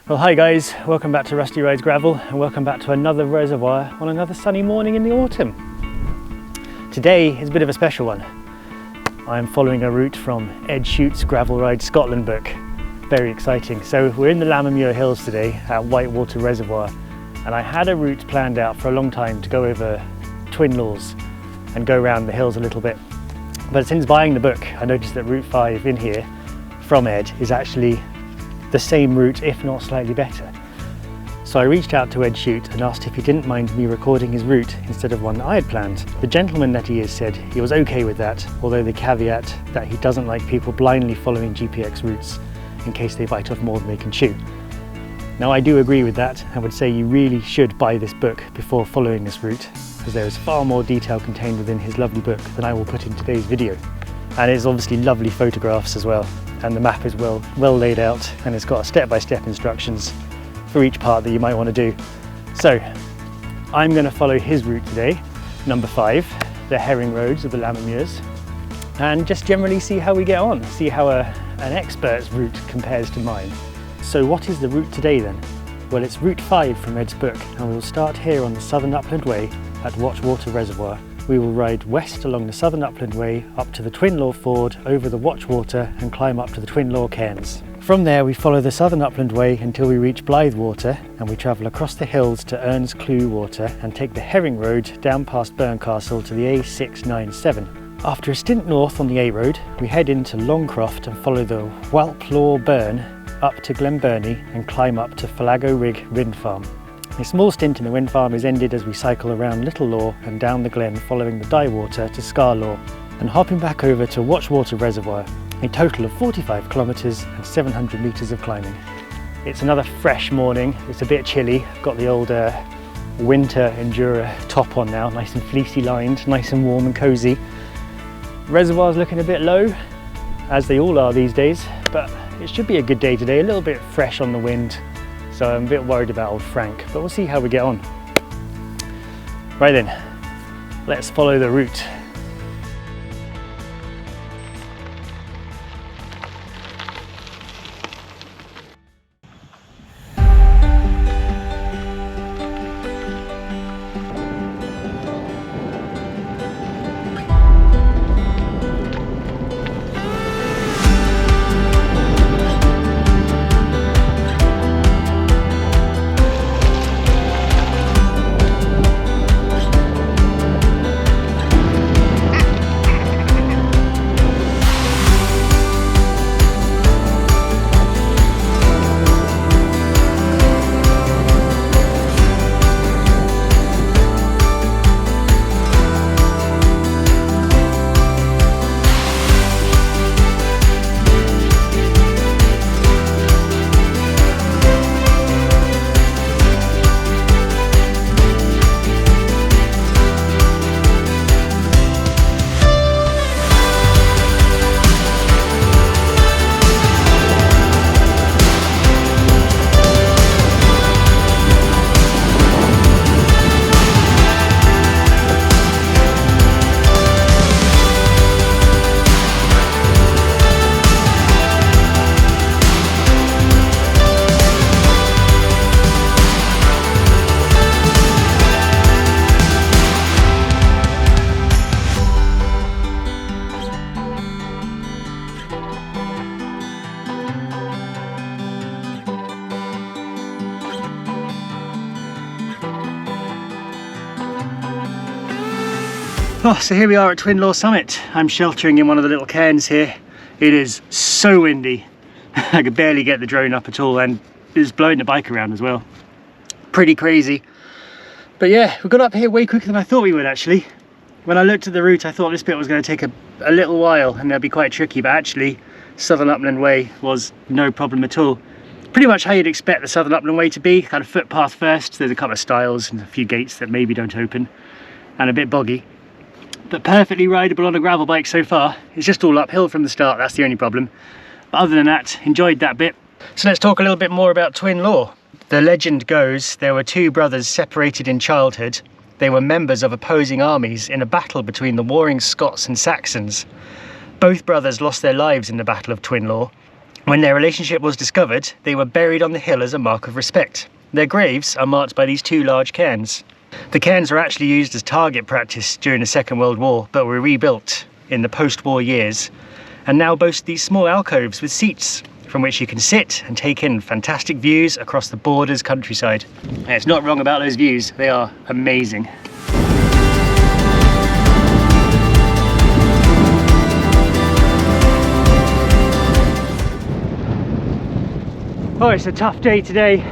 Well, hi guys, welcome back to Rusty Rides Gravel and welcome back to another reservoir on another sunny morning in the autumn. Today is a bit of a special one. I'm following a route from Ed Shute's Gravel Ride Scotland book. Very exciting. So we're in the Lammermuir Hills today at Whitewater Reservoir, and I had a route planned out for a long time to go over Twinlaws and go around the hills a little bit. But since buying the book, I noticed that Route 5 in here from Ed is actually the same route, if not slightly better. So I reached out to Ed Shute and asked if he didn't mind me recording his route instead of one that I had planned. The gentleman that he is said he was okay with that, although the caveat that he doesn't like people blindly following GPX routes in case they bite off more than they can chew. Now I do agree with that and would say you really should buy this book before following this route, as there is far more detail contained within his lovely book than I will put in today's video. And it's obviously lovely photographs as well, and the map is well laid out, and it's got step-by-step instructions for each part that you might want to do. So I'm going to follow his route today, number 5, the herring roads of the Lammermuirs, and just generally see how we get on, see how an expert's route compares to mine. So what is the route today then? Well, it's Route 5 from Ed's book, and we'll start here on the Southern Upland Way at Watchwater Reservoir. We will ride west along the Southern Upland Way up to the Twinlaw Ford, over the Watchwater, and climb up to the Twinlaw Cairns. From there we follow the Southern Upland Way until we reach Blythewater, and we travel across the hills to Ern's Clew Water and take the Herring Road down past Burncastle to the A697. After a stint north on the A Road, we head into Longcroft and follow the Whalplaw Burn up to Glenburnie and climb up to Falago Rig Wind Farm. A small stint in the wind farm is ended as we cycle around Little Law and down the glen following the Dyewater to Scarlaw and hopping back over to Watchwater Reservoir, a total of 45 kilometres and 700 metres of climbing. It's another fresh morning, it's a bit chilly. I've got the old winter Endura top on now, nice and fleecy lined, nice and warm and cosy. Reservoir's looking a bit low, as they all are these days, but it should be a good day today, a little bit fresh on the wind. So I'm a bit worried about old Frank, but we'll see how we get on. Right then, let's follow the route. Oh, so here we are at Twinlaw Summit. I'm sheltering in one of the little cairns here. It is so windy. I could barely get the drone up at all, and it's blowing the bike around as well. Pretty crazy. But yeah, we got up here way quicker than I thought we would actually. When I looked at the route, I thought this bit was going to take a little while and it'd be quite tricky, but actually Southern Upland Way was no problem at all. Pretty much how you'd expect the Southern Upland Way to be, kind of footpath first. There's a couple of stiles and a few gates that maybe don't open, and a bit boggy. But perfectly rideable on a gravel bike so far. It's just all uphill from the start, that's the only problem. But other than that, enjoyed that bit. So let's talk a little bit more about Twinlaw. The legend goes there were two brothers separated in childhood. They were members of opposing armies in a battle between the warring Scots and Saxons. Both brothers lost their lives in the Battle of Twinlaw, When their relationship was discovered, they were buried on the hill as a mark of respect. Their graves are marked by these two large cairns. The cairns were actually used as target practice during the Second World War, but were rebuilt in the post-war years, and now boast these small alcoves with seats from which you can sit and take in fantastic views across the Borders countryside. And it's not wrong about those views, they are amazing. Oh, it's a tough day today.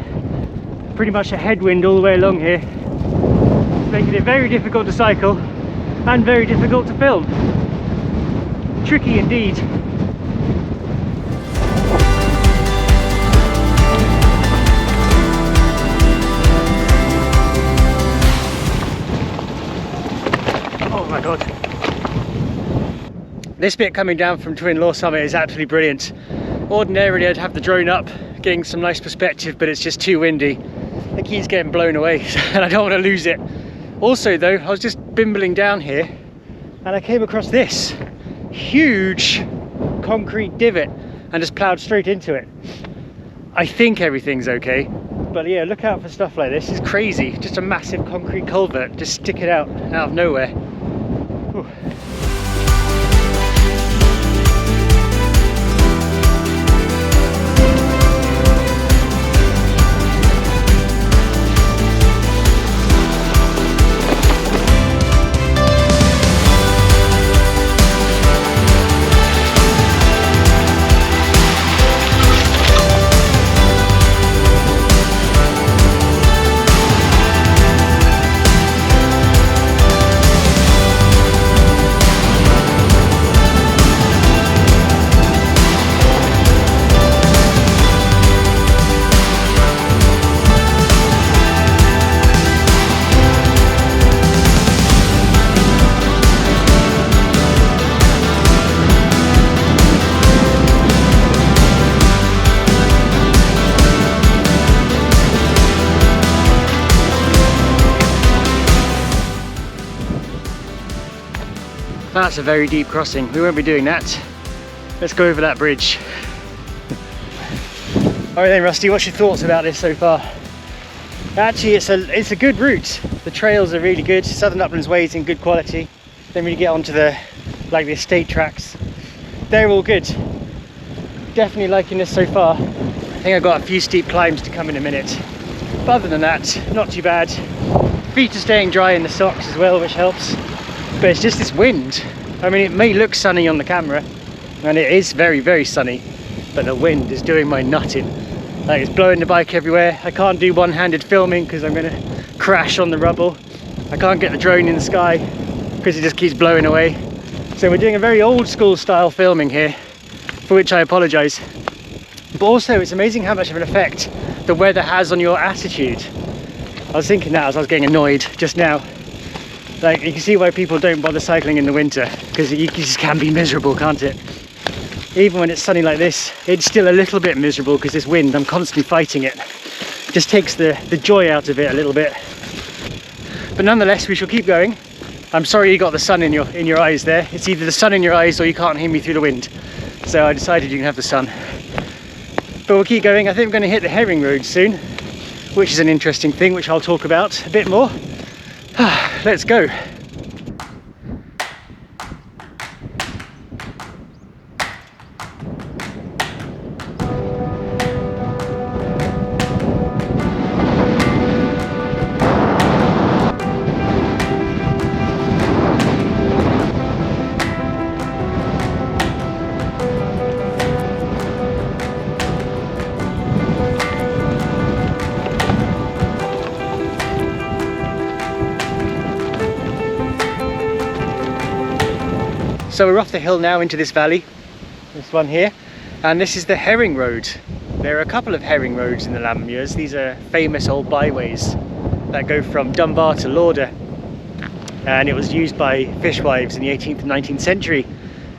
Pretty much a headwind all the way along here, making it very difficult to cycle and very difficult to film. Tricky indeed. Oh my god. This bit coming down from Twinlaw Summit is absolutely brilliant. Ordinarily I'd have the drone up, getting some nice perspective, but it's just too windy. It keeps getting blown away and I don't want to lose it. Also though, I was just bimbling down here and I came across this huge concrete divot and just ploughed straight into it. I think everything's okay, but yeah, look out for stuff like this. It's crazy, just a massive concrete culvert just sticking out of nowhere. Whew. That's a very deep crossing. We won't be doing that. Let's go over that bridge. Alright then, Rusty, what's your thoughts about this so far? Actually, it's a good route. The trails are really good. Southern Uplands Way is in good quality. Then when you get onto the estate tracks, they're all good. Definitely liking this so far. I think I've got a few steep climbs to come in a minute. But other than that, not too bad. Feet are staying dry in the socks as well, which helps. But it's just this wind. I mean, it may look sunny on the camera, and it is very, very sunny, but the wind is doing my nutting. Like, it's blowing the bike everywhere. I can't do one-handed filming because I'm going to crash on the rubble. I can't get the drone in the sky because it just keeps blowing away. So we're doing a very old school style filming here, for which I apologise. But also, it's amazing how much of an effect the weather has on your attitude. I was thinking that as I was getting annoyed just now. Like, you can see why people don't bother cycling in the winter, because it just can be miserable, can't it? Even when it's sunny like this, it's still a little bit miserable because this wind, I'm constantly fighting it. It just takes the joy out of it a little bit. But nonetheless, we shall keep going. I'm sorry you got the sun in your eyes there. It's either the sun in your eyes or you can't hear me through the wind. So I decided you can have the sun. But we'll keep going. I think we're going to hit the herring road soon, which is an interesting thing, which I'll talk about a bit more. Let's go. So we're off the hill now into this valley, this one here, and this is the herring road. There are a couple of herring roads in the Lammermuirs. These are famous old byways that go from Dunbar to Lauder, and it was used by fishwives in the 18th and 19th century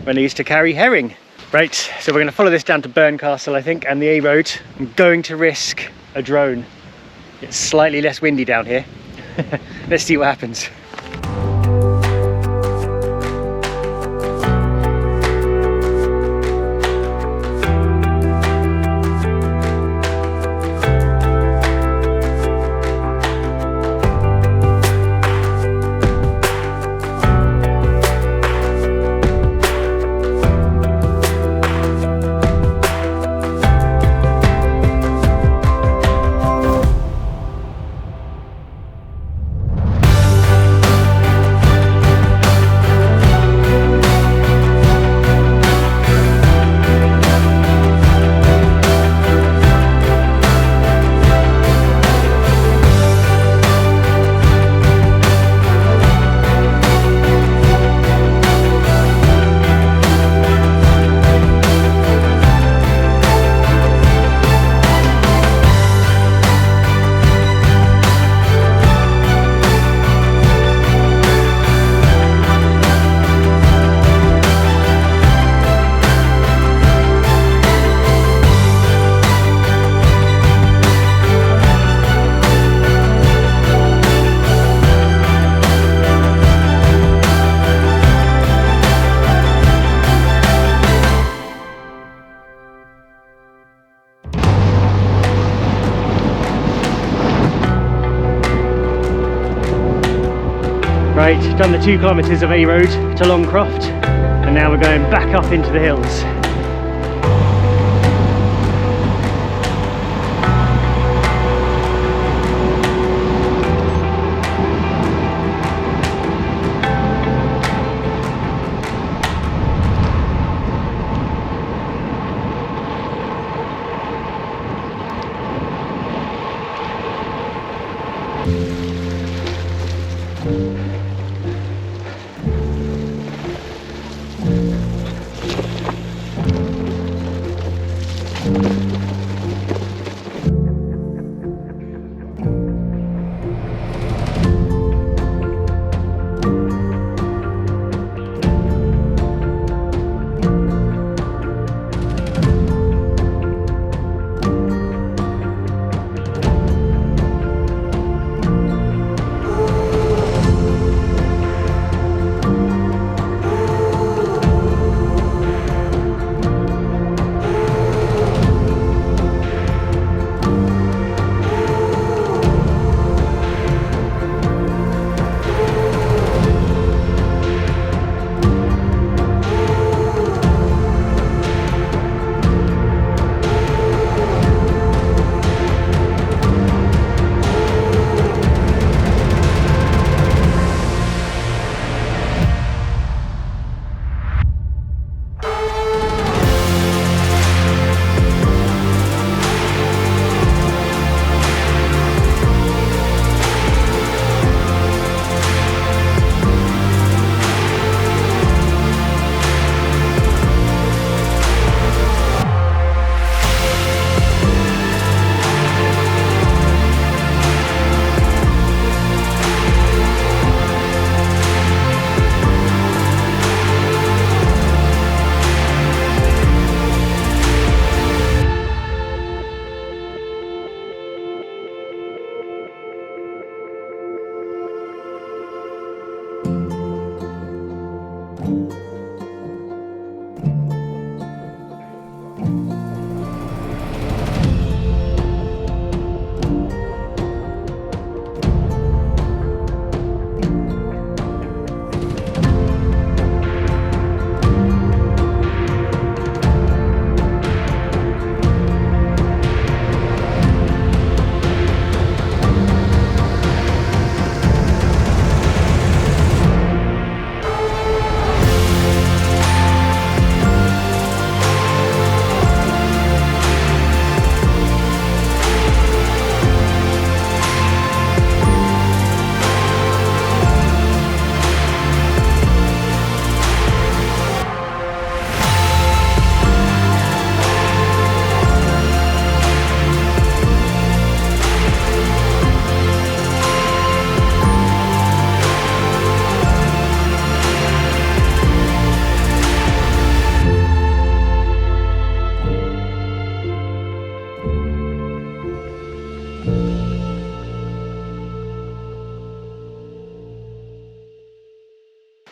when they used to carry herring. Right, so we're going to follow this down to Burncastle, I think, and the A road. I'm going to risk a drone. It's slightly less windy down here. Let's see what happens. Right, done the 2 kilometres of A road to Longcroft, and now we're going back up into the hills.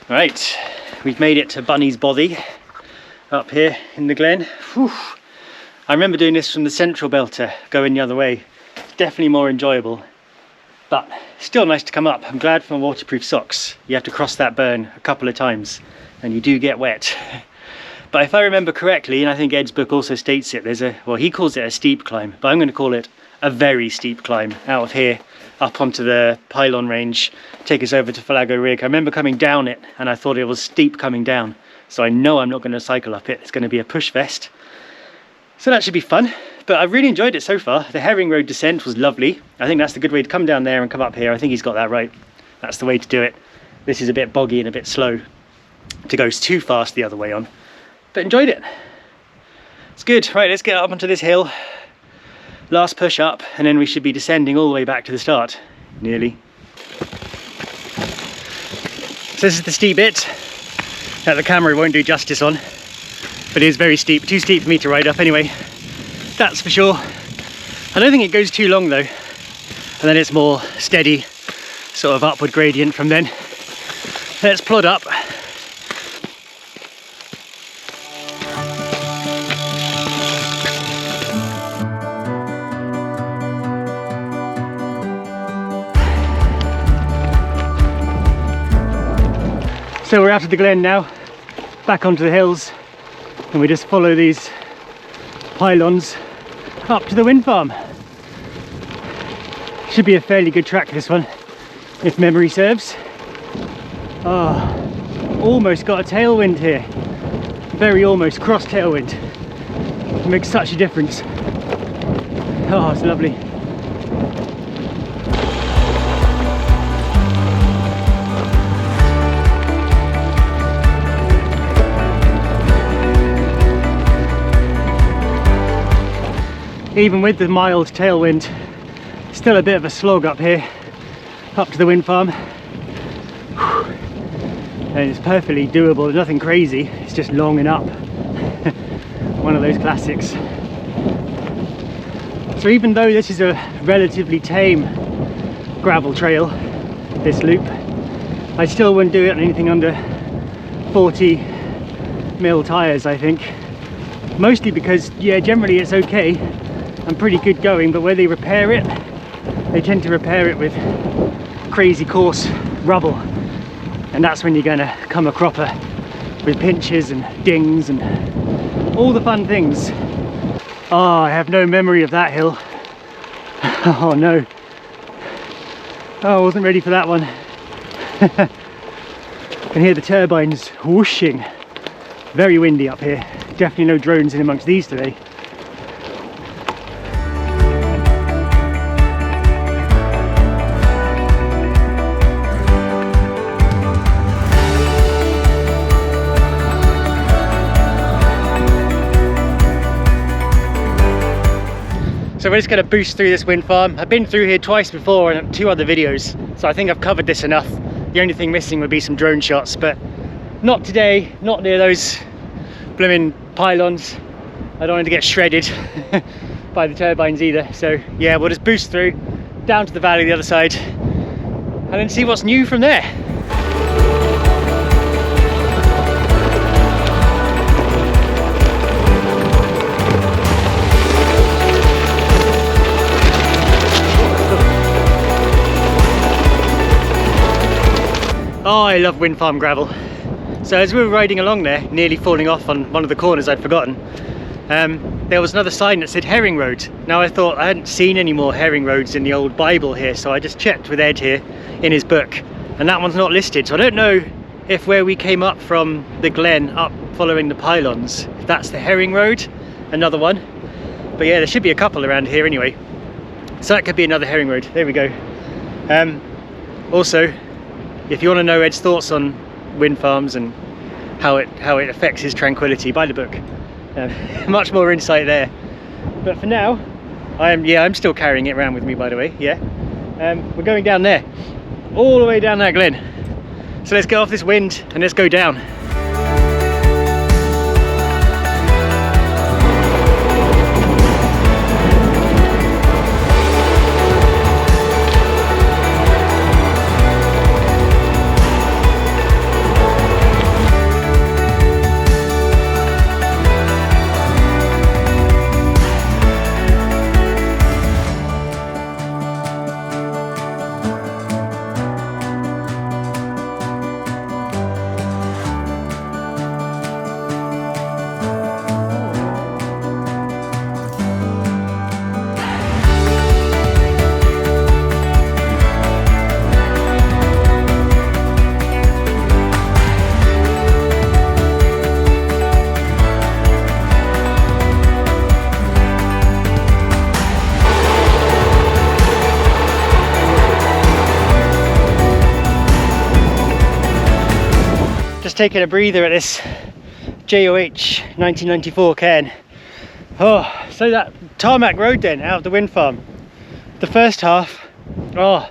Right, we've made it to Bunny's Bothy up here in the glen. Whew. I remember doing this from the central belter, going the other way. It's definitely more enjoyable, but still nice to come up. I'm glad for my waterproof socks. You have to cross that burn a couple of times and you do get wet. But if I remember correctly, and I think Ed's book also states it, well, he calls it a steep climb, but I'm going to call it a very steep climb out of here up onto the pylon range, take us over to Falago Rig. I remember coming down it and I thought it was steep coming down, so I know I'm not going to cycle up it. It's going to be a push vest, so that should be fun. But I've really enjoyed it so far. The Herring Road descent was lovely. I think that's the good way to come down there and come up here. I think he's got that right. That's the way to do it. This is a bit boggy and a bit slow to go too fast the other way on, but enjoyed it. It's good. Right, let's get up onto this hill. Last push up, and then we should be descending all the way back to the start, nearly. So this is the steep bit that the camera won't do justice on, but it is very steep, too steep for me to ride up anyway, that's for sure. I don't think it goes too long though, and then it's more steady, sort of upward gradient from then. Let's plod up. So we're out of the glen now, back onto the hills, and we just follow these pylons up to the wind farm. Should be a fairly good track, this one, if memory serves. Oh, almost got a tailwind here. Very almost cross tailwind. It makes such a difference. Oh, it's lovely. Even with the mild tailwind, still a bit of a slog up here, up to the wind farm. And it's perfectly doable, nothing crazy, it's just long and up. One of those classics. So even though this is a relatively tame gravel trail, this loop, I still wouldn't do it on anything under 40mm tyres, I think. Mostly because, yeah, generally it's okay and pretty good going, but where they repair it, they tend to repair it with crazy coarse rubble, and that's when you're going to come a cropper with pinches and dings and all the fun things. Oh, I have no memory of that hill. Oh no. Oh, I wasn't ready for that one. I can hear the turbines whooshing. Very windy up here. Definitely no drones in amongst these today. So we're just going to boost through this wind farm. I've been through here twice before in 2 other videos, so I think I've covered this enough. The only thing missing would be some drone shots, but not today, not near those blooming pylons. I don't want to get shredded by the turbines either. So yeah, we'll just boost through, down to the valley the other side, and then see what's new from there. Oh, I love wind farm gravel. So as we were riding along there, nearly falling off on one of the corners I'd forgotten, there was another sign that said herring road. Now I thought I hadn't seen any more herring roads in the old Bible here, so I just checked with Ed here in his book, and that one's not listed. So I don't know if where we came up from the glen up following the pylons, if that's the herring road, another one. But yeah, there should be a couple around here anyway. So that could be another herring road. There we go. Also, if you want to know Ed's thoughts on wind farms and how it affects his tranquility, buy the book. Much more insight there. But for now, I'm still carrying it around with me, by the way. Yeah, we're going down there, all the way down that glen. So let's get off this wind and let's go down. Just taking a breather at this JOH 1994 cairn. Oh, so that tarmac road then out of the wind farm. The first half, oh,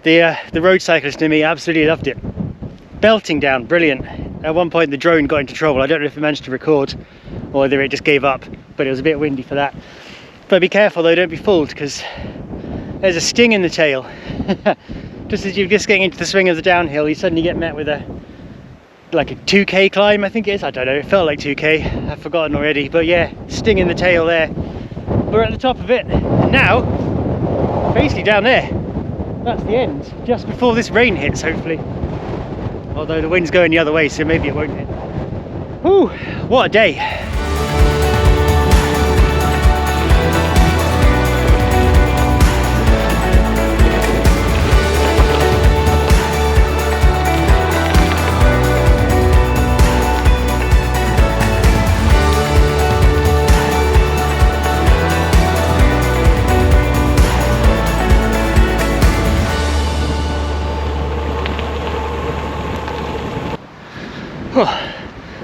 the road cyclist in me absolutely loved it. Belting down, brilliant. At one point the drone got into trouble. I don't know if it managed to record or whether it just gave up, but it was a bit windy for that. But be careful though, don't be fooled, because there's a sting in the tail. Just as you're just getting into the swing of the downhill, you suddenly get met with like a 2k climb, I think it is. I don't know, it felt like 2k, I've forgotten already, but yeah, sting in the tail there. We're at the top of it now, basically down there. That's the end, just before this rain hits, hopefully. although the wind's going the other way, so maybe it won't hit. Whew, what a day.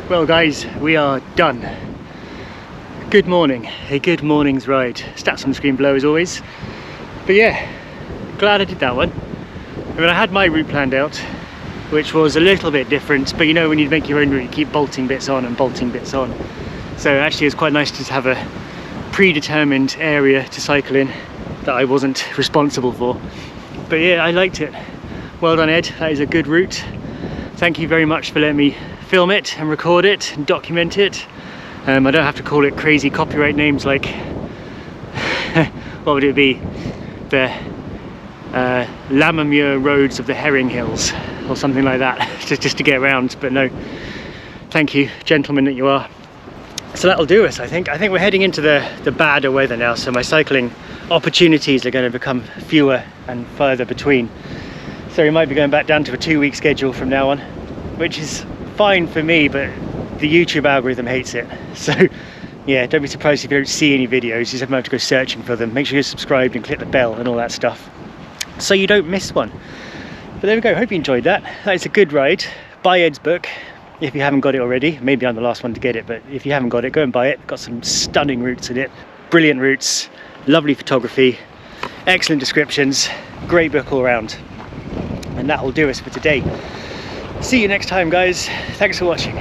Well guys, we are done. Good morning, a good morning's ride. Stats on the screen below as always. But yeah, glad I did that one. I mean, I had my route planned out, which was a little bit different, but you know when you make your own route, you keep bolting bits on and bolting bits on. So actually it's quite nice to have a predetermined area to cycle in that I wasn't responsible for. But yeah, I liked it. Well done Ed, that is a good route. Thank you very much for letting me film it and record it and document it. I don't have to call it crazy copyright names like what would it be, the Lammermuirs roads of the Herring Hills or something like that, just to get around. But no, thank you, gentlemen that you are. So that'll do us. I think we're heading into the badder weather now, so my cycling opportunities are going to become fewer and further between. So we might be going back down to a 2-week schedule from now on, which is fine for me, but the YouTube algorithm hates it. So yeah, don't be surprised if you don't see any videos. You just have to go searching for them. Make sure you're subscribed and click the bell and all that stuff so you don't miss one. But there we go, hope you enjoyed that. That is a good ride. Buy Ed's book if you haven't got it already. Maybe I'm the last one to get it, but if you haven't got it, go and buy it. Got some stunning routes in it, brilliant routes, lovely photography, excellent descriptions, great book all around. And that will do us for today. See you next time guys, thanks for watching.